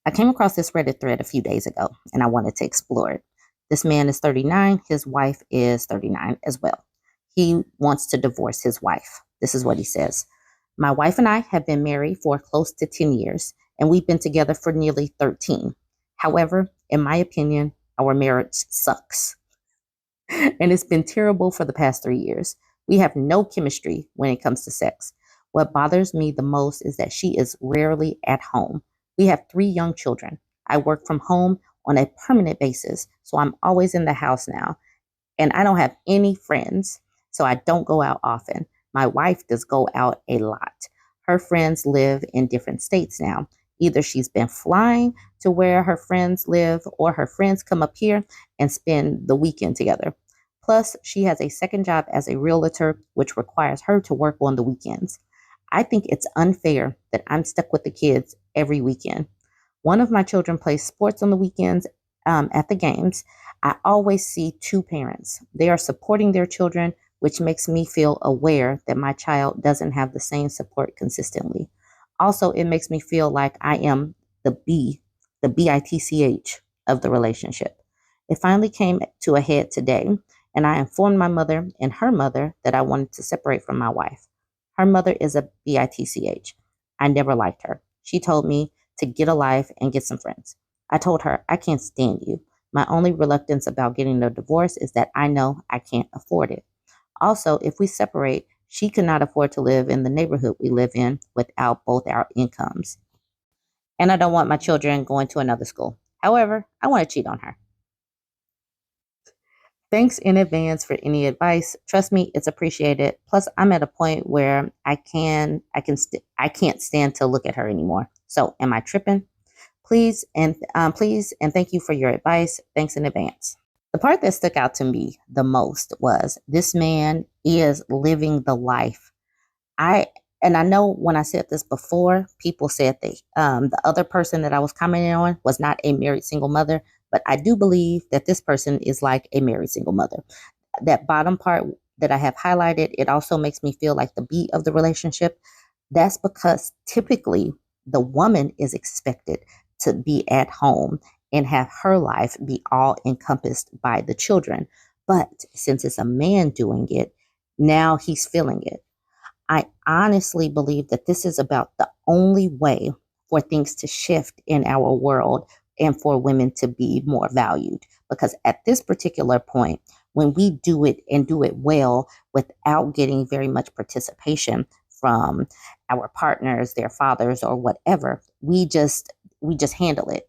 I came across this Reddit thread a few days ago and I wanted to explore it. This man is 39, his wife is 39 as well. He wants to divorce his wife. This is what he says. My wife and I have been married for close to 10 years and we've been together for nearly 13. However, in my opinion, our marriage sucks and it's been terrible for the past 3 years. We have no chemistry when it comes to sex. What bothers me the most is that she is rarely at home. We have 3 young children. I work from home on a permanent basis, so I'm always in the house now. And I don't have any friends, so I don't go out often. My wife does go out a lot. Her friends live in different states now. Either she's been flying to where her friends live, or her friends come up here and spend the weekend together. Plus, she has a second job as a realtor, which requires her to work on the weekends. I think it's unfair that I'm stuck with the kids every weekend. One of my children plays sports on the weekends at the games. I always see 2 parents. They are supporting their children, which makes me feel aware that my child doesn't have the same support consistently. Also, it makes me feel like I am the BITCH of the relationship. It finally came to a head today, and I informed my mother and her mother that I wanted to separate from my wife. Her mother is a BITCH. I never liked her. She told me to get a life and get some friends. I told her, I can't stand you. My only reluctance about getting a divorce is that I know I can't afford it. Also, if we separate, she could not afford to live in the neighborhood we live in without both our incomes. And I don't want my children going to another school. However, I want to cheat on her. Thanks in advance for any advice. Trust me, it's appreciated. Plus, I'm at a point where I can't stand to look at her anymore. So, am I tripping? Please and thank you for your advice. Thanks in advance. The part that stuck out to me the most was this man is living the life. I and I know when I said this before, people said the other person that I was commenting on was not a married single mother, but I do believe that this person is like a married single mother. That bottom part that I have highlighted, it also makes me feel like the B of the relationship. That's because typically the woman is expected to be at home and have her life be all encompassed by the children. But since it's a man doing it, now he's feeling it. I honestly believe that this is about the only way for things to shift in our world and for women to be more valued. Because at this particular point, when we do it and do it well without getting very much participation from our partners, their fathers, or whatever, we just handle it.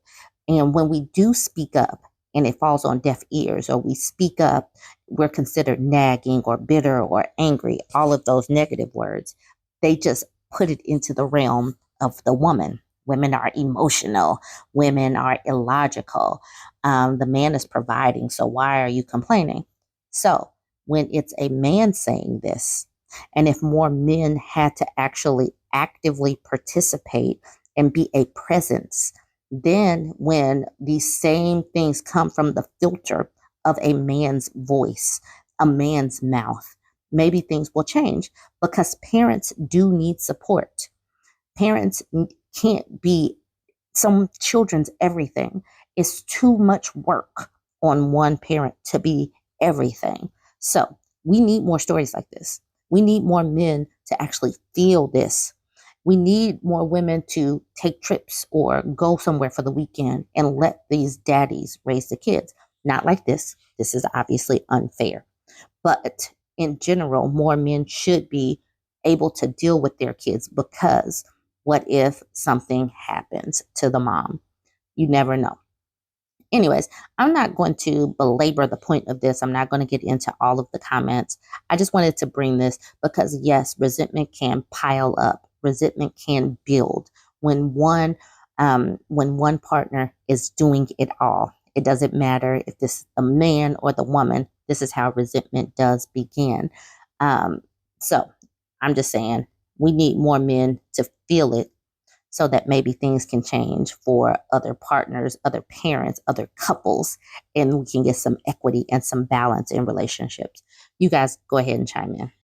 And when we do speak up and it falls on deaf ears, or we speak up, we're considered nagging or bitter or angry, all of those negative words. They just put it into the realm of the woman. Women are emotional. Women are illogical. The man is providing, so why are you complaining? So when it's a man saying this, and if more men had to actually actively participate and be a presence, then when these same things come from the filter of a man's voice, a man's mouth, maybe things will change because parents do need support. Parents can't be some children's everything. It's too much work on one parent to be everything. So we need more stories like this. We need more men to actually feel this. We need more women to take trips or go somewhere for the weekend and let these daddies raise the kids. Not like this. This is obviously unfair. But in general, more men should be able to deal with their kids because what if something happens to the mom? You never know. Anyways, I'm not going to belabor the point of this. I'm not going to get into all of the comments. I just wanted to bring this because, yes, resentment can pile up. Resentment can build when one partner is doing it all. It doesn't matter if this is the man or the woman. This is how resentment does begin. Um, so I'm just saying we need more men to feel it so that maybe things can change for other partners, other parents, other couples, and we can get some equity and some balance in relationships. You guys go ahead and chime in.